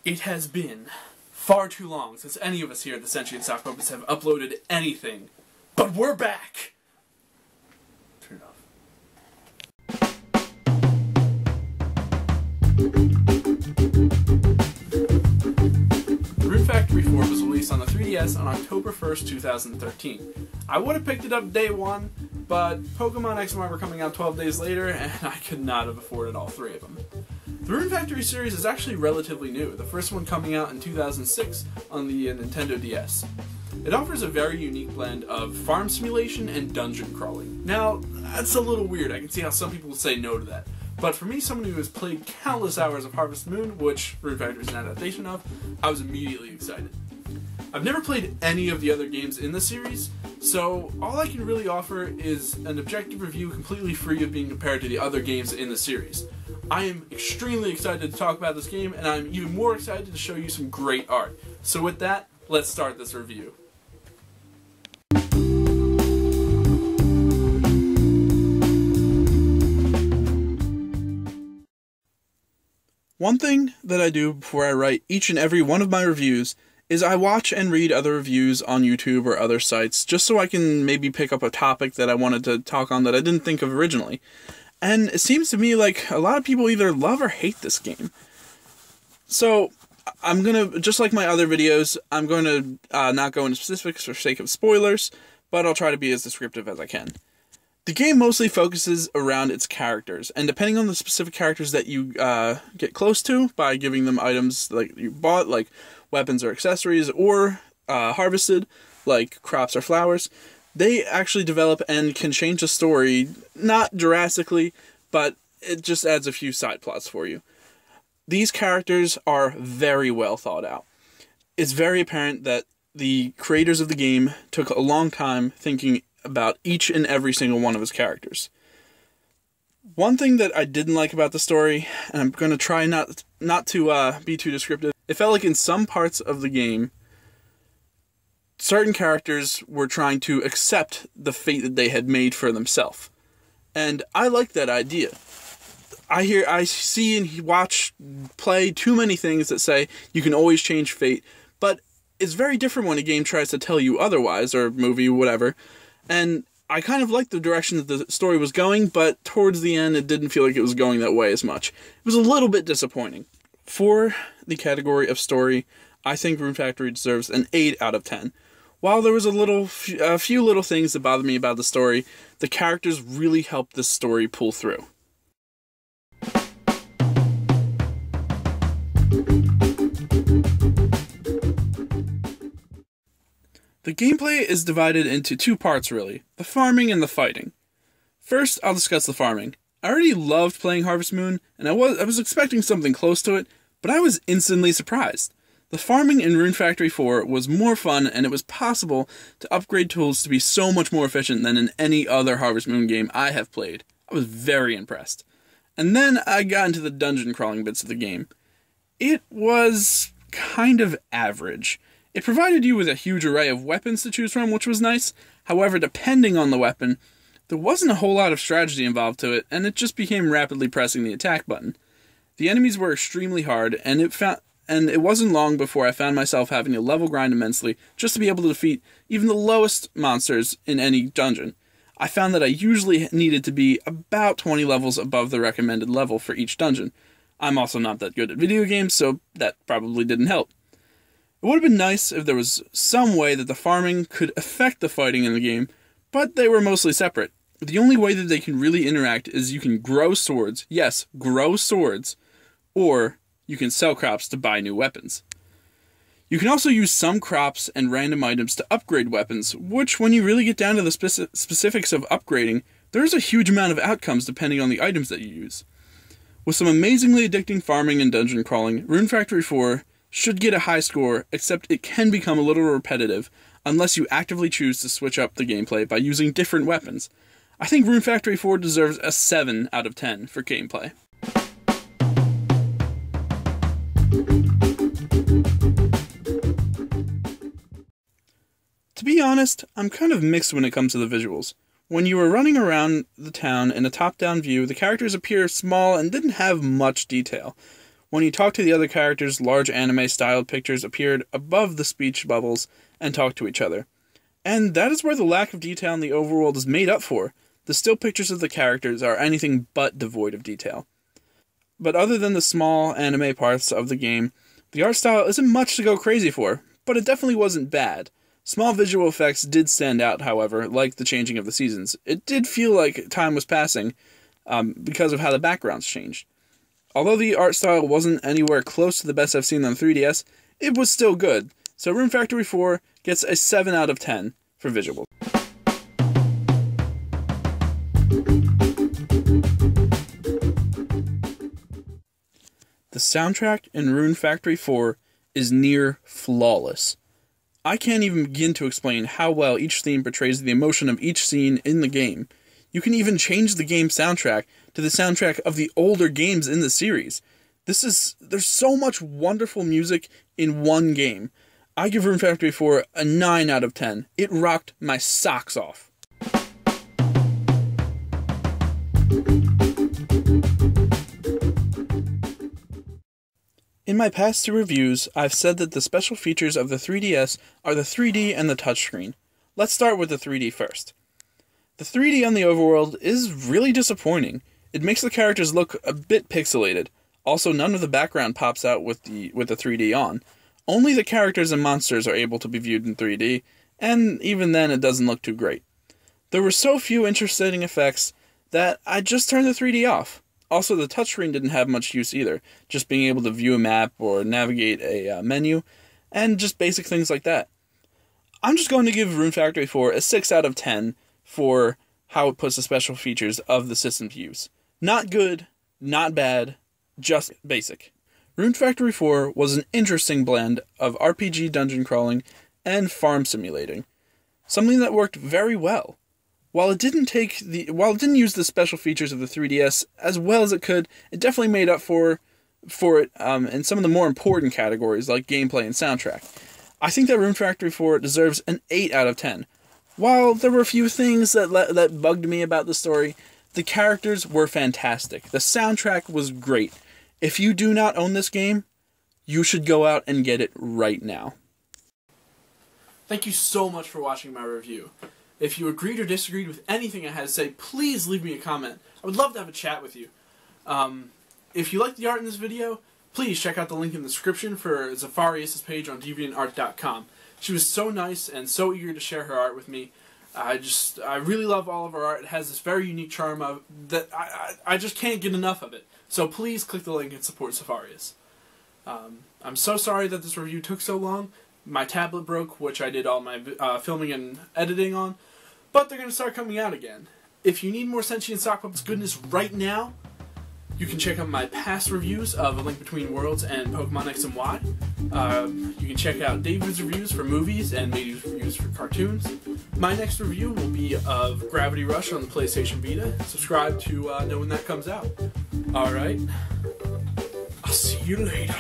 It has been far too long since any of us here at the Sentient Sock Puppets have uploaded anything, but we're back! Turn it off. Rune Factory 4 was released on the 3DS on October 1st, 2013. I would have picked it up day one, but Pokemon X and Y were coming out 12 days later, and I could not have afforded all three of them. The Rune Factory series is actually relatively new, the first one coming out in 2006 on the Nintendo DS. It offers a very unique blend of farm simulation and dungeon crawling. Now, that's a little weird, I can see how some people would say no to that. But for me, someone who has played countless hours of Harvest Moon, which Rune Factory is an adaptation of, I was immediately excited. I've never played any of the other games in the series, so all I can really offer is an objective review completely free of being compared to the other games in the series. I am extremely excited to talk about this game, and I'm even more excited to show you some great art. So with that, let's start this review. One thing that I do before I write each and every one of my reviews is I watch and read other reviews on YouTube or other sites just so I can maybe pick up a topic that I wanted to talk on that I didn't think of originally. And it seems to me like a lot of people either love or hate this game. So I'm going to, just like my other videos, I'm going to not go into specifics for sake of spoilers, but I'll try to be as descriptive as I can. The game mostly focuses around its characters, and depending on the specific characters that you get close to by giving them items like you bought, like weapons or accessories, or harvested, like crops or flowers, they actually develop and can change the story, not drastically, but it just adds a few side plots for you. These characters are very well thought out. It's very apparent that the creators of the game took a long time thinking about each and every single one of his characters. One thing that I didn't like about the story, and I'm going to try not to be too descriptive, it felt like in some parts of the game, certain characters were trying to accept the fate that they had made for themselves. And I like that idea. I see and watch, play too many things that say you can always change fate, but it's very different when a game tries to tell you otherwise, or movie, whatever. And I kind of liked the direction that the story was going, but towards the end it didn't feel like it was going that way as much. It was a little bit disappointing. For the category of story, I think Rune Factory deserves an 8 out of 10. While there was a few little things that bothered me about the story, the characters really helped this story pull through. The gameplay is divided into two parts really, the farming and the fighting. First, I'll discuss the farming. I already loved playing Harvest Moon, and I was expecting something close to it, but I was instantly surprised. The farming in Rune Factory 4 was more fun, and it was possible to upgrade tools to be so much more efficient than in any other Harvest Moon game I have played. I was very impressed. And then I got into the dungeon crawling bits of the game. It was kind of average. It provided you with a huge array of weapons to choose from, which was nice. However, depending on the weapon, there wasn't a whole lot of strategy involved to it, and it just became rapidly pressing the attack button. The enemies were extremely hard, and it wasn't long before I found myself having to level grind immensely just to be able to defeat even the lowest monsters in any dungeon. I found that I usually needed to be about 20 levels above the recommended level for each dungeon. I'm also not that good at video games, so that probably didn't help. It would have been nice if there was some way that the farming could affect the fighting in the game, but they were mostly separate. The only way that they can really interact is you can grow swords, yes, grow swords, or you can sell crops to buy new weapons. You can also use some crops and random items to upgrade weapons, which when you really get down to the specifics of upgrading, there is a huge amount of outcomes depending on the items that you use. With some amazingly addicting farming and dungeon crawling, Rune Factory 4 should get a high score, except it can become a little repetitive unless you actively choose to switch up the gameplay by using different weapons. I think Rune Factory 4 deserves a 7 out of 10 for gameplay. To be honest, I'm kind of mixed when it comes to the visuals. When you were running around the town in a top-down view, the characters appear small and didn't have much detail. When you talk to the other characters, large anime-styled pictures appeared above the speech bubbles and talked to each other. And that is where the lack of detail in the overworld is made up for. The still pictures of the characters are anything but devoid of detail. But other than the small anime parts of the game, the art style isn't much to go crazy for, but it definitely wasn't bad. Small visual effects did stand out, however, like the changing of the seasons. It did feel like time was passing because of how the backgrounds changed. Although the art style wasn't anywhere close to the best I've seen on 3DS, it was still good. So Rune Factory 4 gets a 7 out of 10 for visual. The soundtrack in Rune Factory 4 is near flawless. I can't even begin to explain how well each theme portrays the emotion of each scene in the game. You can even change the game soundtrack to the soundtrack of the older games in the series. There's so much wonderful music in one game. I give Rune Factory 4 a 9 out of 10. It rocked my socks off. In my past 2 reviews, I've said that the special features of the 3DS are the 3D and the touchscreen. Let's start with the 3D first. The 3D on the overworld is really disappointing. It makes the characters look a bit pixelated. Also, none of the background pops out with the 3D on. Only the characters and monsters are able to be viewed in 3D, and even then it doesn't look too great. There were so few interesting effects that I just turned the 3D off. Also, the touchscreen didn't have much use either, just being able to view a map or navigate a menu, and just basic things like that. I'm just going to give Rune Factory 4 a 6 out of 10 for how it puts the special features of the system to use. Not good, not bad, just basic. Rune Factory 4 was an interesting blend of RPG dungeon crawling and farm simulating. Something that worked very well. While it didn't use the special features of the 3DS as well as it could, it definitely made up for it in some of the more important categories like gameplay and soundtrack. I think that Rune Factory 4 deserves an 8 out of 10. While there were a few things that bugged me about the story, the characters were fantastic. The soundtrack was great. If you do not own this game, you should go out and get it right now. Thank you so much for watching my review. If you agreed or disagreed with anything I had to say, please leave me a comment. I would love to have a chat with you. If you like the art in this video, please check out the link in the description for Zafarius' page on DeviantArt.com. She was so nice and so eager to share her art with me. I really love all of her art. It has this very unique charm that I just can't get enough of it. So please click the link and support Zafarius. I'm so sorry that this review took so long. My tablet broke, which I did all my filming and editing on, but they're going to start coming out again. If you need more Sentient Sock Puppets goodness right now, you can check out my past reviews of A Link Between Worlds and Pokemon X and Y. You can check out David's reviews for movies and Matey's reviews for cartoons. My next review will be of Gravity Rush on the PlayStation Vita. Subscribe to know when that comes out. Alright, I'll see you later.